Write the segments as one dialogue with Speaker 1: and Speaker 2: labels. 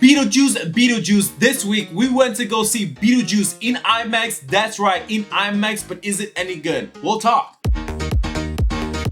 Speaker 1: Beetlejuice. This week we went to go see Beetlejuice in IMAX. That's right, in IMAX, but is it any good? We'll talk.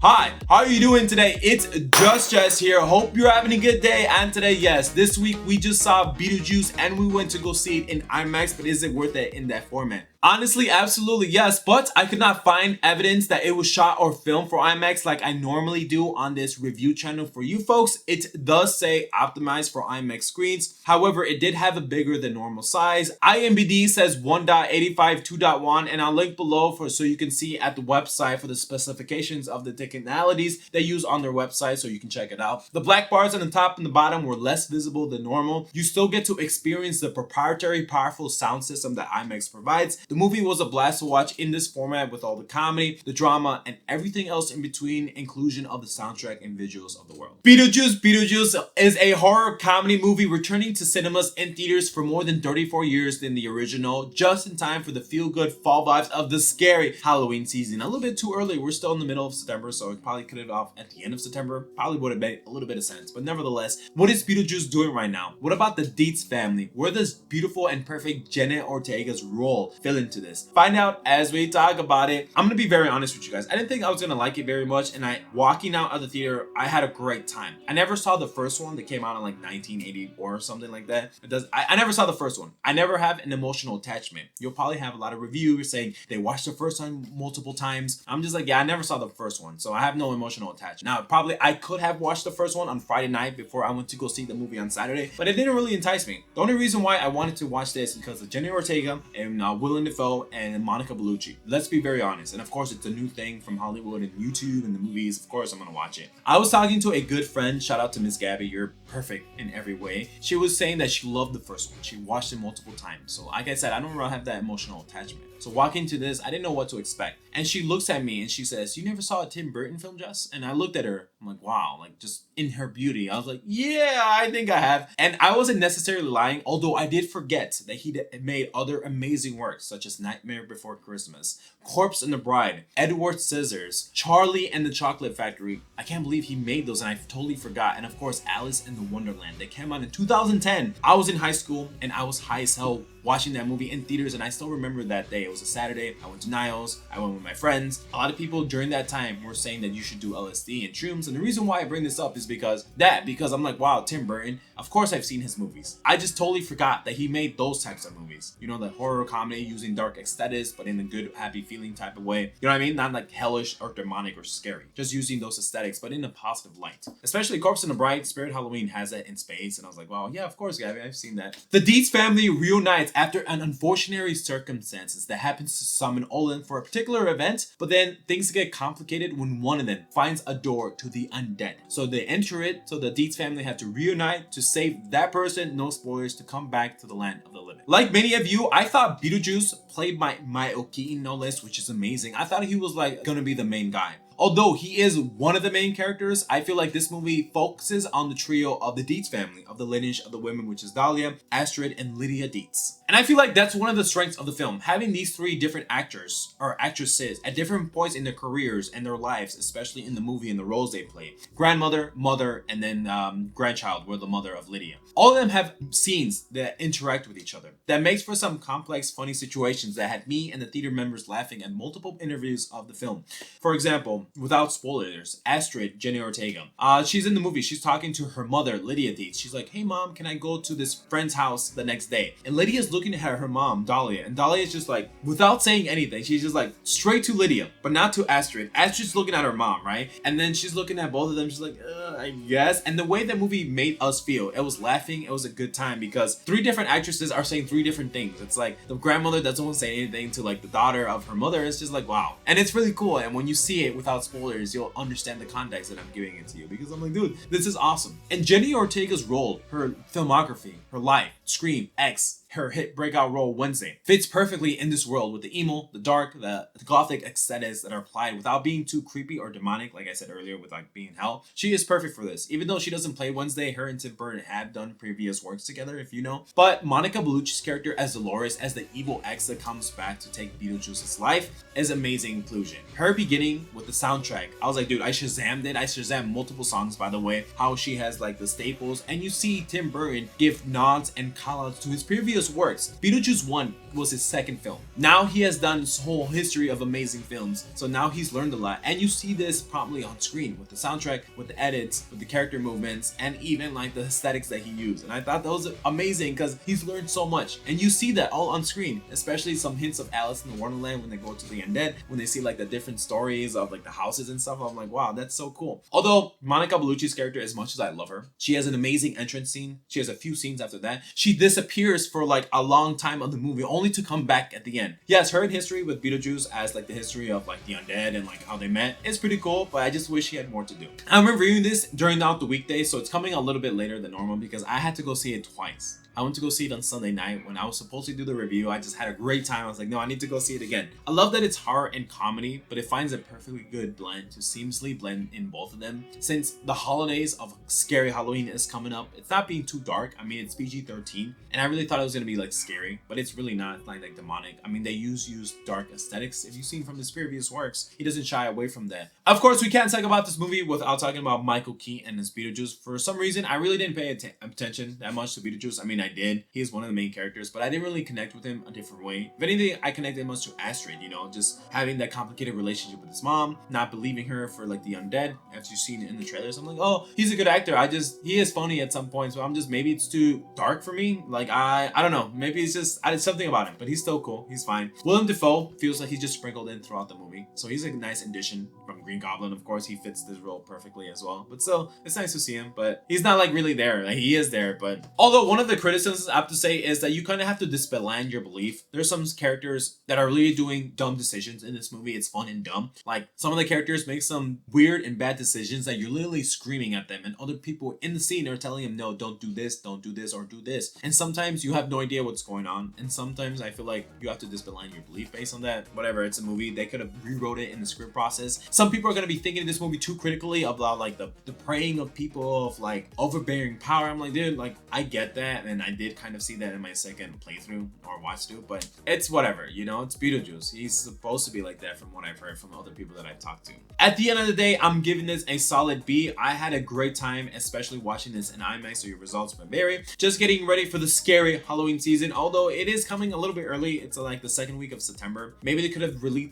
Speaker 1: Hi, how are you doing today? It's Just Jess here. Hope you're having a good day. And today, yes, this week we just saw Beetlejuice and we went to go see it in IMAX, but is it worth it in that format? Honestly, absolutely yes, but I could not find evidence that it was shot or filmed for IMAX like I normally do on this review channel for you folks. It does say optimized for IMAX screens. However, it did have a bigger than normal size. IMDB says 1.85, 2.1, and I'll link below so you can see at the website for the specifications of the technicalities they use on their website so you can check it out. The black bars on the top and the bottom were less visible than normal. You still get to experience the proprietary powerful sound system that IMAX provides. The movie was a blast to watch in this format with all the comedy, the drama, and everything else in between, inclusion of the soundtrack and visuals of the world. Beetlejuice is a horror comedy movie returning to cinemas and theaters for more than 34 years than the original, just in time for the feel-good fall vibes of the scary Halloween season. A little bit too early, we're still in the middle of September, so it probably cut it off at the end of September. Probably would have made a little bit of sense, but nevertheless, what is Beetlejuice doing right now? What about the Dietz family? Where does beautiful and perfect Jenna Ortega's role fill into this? Find out as we talk about it. I'm gonna be very honest with you guys. I didn't think I was gonna like it very much, and walking out of the theater, I had a great time. I never saw the first one that came out in like 1984 or something like that. I never saw the first one. I never have an emotional attachment. You'll probably have a lot of reviewers saying they watched the first one multiple times. I'm just like, yeah, I never saw the first one, so I have no emotional attachment. Now, probably I could have watched the first one on Friday night before I went to go see the movie on Saturday, but it didn't really entice me. The only reason why I wanted to watch this is because of Jenna Ortega and Willem Dafoe and Monica Bellucci. Let's be very honest, and of course it's a new thing from Hollywood and YouTube and the movies. Of course I'm gonna watch it. I was talking to a good friend, shout out to Miss Gabby, you're perfect in every way. She was saying that she loved the first one. She watched it multiple times. So like I said, I don't really have that emotional attachment. So walking into this, I didn't know what to expect. And she looks at me and she says, "You never saw a Tim Burton film, Jess?" And I looked at her, I'm like, wow, like just in her beauty. I was like, yeah, I think I have. And I wasn't necessarily lying, although I did forget that he made other amazing works such as Nightmare Before Christmas, Corpse and the Bride, Edward Scissors, Charlie and the Chocolate Factory. I can't believe he made those and I totally forgot. And of course, Alice in the Wonderland that came out in 2010. I was in high school and I was high as hell watching that movie in theaters, and I still remember that day. It was a Saturday. I went to Niles. I went with my friends. A lot of people during that time were saying that you should do LSD and shrooms, and the reason why I bring this up is because I'm like, wow, Tim Burton, of course I've seen his movies. I just totally forgot that he made those types of movies. You know, the horror comedy using dark aesthetics, but in a good, happy feeling type of way. You know what I mean? Not like hellish or demonic or scary. Just using those aesthetics, but in a positive light. Especially Corpse and the Bride, Spirit Halloween has that in spades, and I was like, wow, yeah, of course, Gabby, I've seen that. The Dietz family reunites after an unfortunate circumstances that happens to summon Olin for a particular event, but then things get complicated when one of them finds a door to the undead. So they enter it, so the Dietz family have to reunite to save that person, no spoilers, to come back to the land of the living. Like many of you, I thought Beetlejuice, played by Michael Keaton no less, which is amazing. I thought he was like gonna be the main guy. Although he is one of the main characters, I feel like this movie focuses on the trio of the Dietz family, of the lineage of the women, which is Dahlia, Astrid, and Lydia Dietz. And I feel like that's one of the strengths of the film, having these three different actors or actresses at different points in their careers and their lives, especially in the movie and the roles they play. Grandmother, mother, and then grandchild were the mother of Lydia. All of them have scenes that interact with each other. That makes for some complex, funny situations that had me and the theater members laughing at multiple interviews of the film. For example, without spoilers, Astrid, Jenna Ortega, she's in the movie. She's talking to her mother, Lydia Dietz. She's like, "Hey mom, can I go to this friend's house the next day?" And Lydia's looking at her mom, Dahlia, and Dahlia's just like, without saying anything, she's just like straight to Lydia, but not to Astrid. Astrid's looking at her mom, right? And then she's looking at both of them. She's like, I guess. And the way that movie made us feel, it was laughing. It was a good time because three different actresses are saying three different things. It's like the grandmother doesn't want to say anything to like the daughter of her mother. It's just like, wow. And it's really cool. And when you see it without spoilers, you'll understand the context that I'm giving it to you, because I'm like, dude, this is awesome. And Jenna Ortega's role, her filmography, her life, Scream, X, her hit breakout role Wednesday. Fits perfectly in this world with the emo, the dark, the gothic aesthetics that are applied without being too creepy or demonic, like I said earlier, with like being hell. She is perfect for this. Even though she doesn't play Wednesday, her and Tim Burton have done previous works together, if you know. But Monica Bellucci's character as Dolores, as the evil ex that comes back to take Beetlejuice's life, is amazing inclusion. Her beginning with the soundtrack, I was like, dude, I Shazammed it. I Shazammed multiple songs, by the way, how she has like the staples, and you see Tim Burton give nods and call-outs to his previous works. Beetlejuice 1 was his second film. Now he has done his whole history of amazing films, so now he's learned a lot, and you see this probably on screen with the soundtrack, with the edits, with the character movements, and even like the aesthetics that he used. And I thought that was amazing because he's learned so much, and you see that all on screen, especially some hints of Alice in the Wonderland when they go to the undead, when they see like the different stories of like the houses and stuff. I'm like, wow, that's so cool. Although Monica Bellucci's character, as much as I love her, she has an amazing entrance scene. She has a few scenes after that. She disappears for like a long time of the movie, only to come back at the end. Yes, her history with Beetlejuice as like the history of like the undead and like how they met is pretty cool, but I just wish she had more to do. I'm reviewing this during the weekday, so it's coming a little bit later than normal because I had to go see it twice. I went to go see it on Sunday night when I was supposed to do the review. I just had a great time. I was like, no, I need to go see it again. I love that it's horror and comedy, but it finds a perfectly good blend to seamlessly blend in both of them. Since the holidays of Scary Halloween is coming up, it's not being too dark. I mean, it's PG-13, and I really thought it was gonna be like scary, but it's really not. It's like demonic. I mean, they use dark aesthetics. If you've seen from his previous works, he doesn't shy away from that. Of course, we can't talk about this movie without talking about Michael Keaton as Beetlejuice. For some reason, I really didn't pay attention that much to Beetlejuice. I mean, I did. He is one of the main characters, but I didn't really connect with him a different way. If anything, I connected much to Astrid, you know, just having that complicated relationship with his mom, not believing her for like the undead, as you've seen in the trailers. I'm like, oh, he's a good actor. He is funny at some points, but maybe it's too dark for me. Like, I don't know. Maybe it's just, I did something about him, but he's still cool. He's fine. Willem Dafoe feels like he's just sprinkled in throughout the movie. So he's a nice addition from Green Goblin. Of course, he fits this role perfectly as well. But still, it's nice to see him, but he's not like really there. Like, he is there, but although one of the criticisms I have to say is that you kind of have to disband your belief. There's some characters that are really doing dumb decisions in this movie. It's fun and dumb. Like, some of the characters make some weird and bad decisions that you're literally screaming at them, and other people in the scene are telling them, no, don't do this, or do this. And sometimes you have no idea what's going on, and sometimes I feel like you have to disband your belief based on that. Whatever, it's a movie. They could have rewrote it in the script process. Some people are going to be thinking of this movie too critically about like the preying of people, of like overbearing power. I'm like, dude, like, I get that, and I did kind of see that in my second playthrough or watch through, but it's whatever, you know. It's Beetlejuice. He's supposed to be like that from what I've heard from other people that I've talked to. At the end of the day, I'm giving this a solid B. I had a great time, especially watching this in IMAX, so your results may vary. Just getting ready for the scary Halloween season, although it is coming a little bit early. It's like the second week of September. Maybe they could have released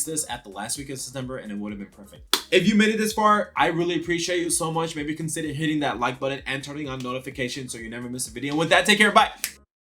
Speaker 1: this at the last week of September, and it would have been perfect. If you made it this far, I really appreciate you so much. Maybe consider hitting that like button and turning on notifications so you never miss a video. And with that, take care. Bye.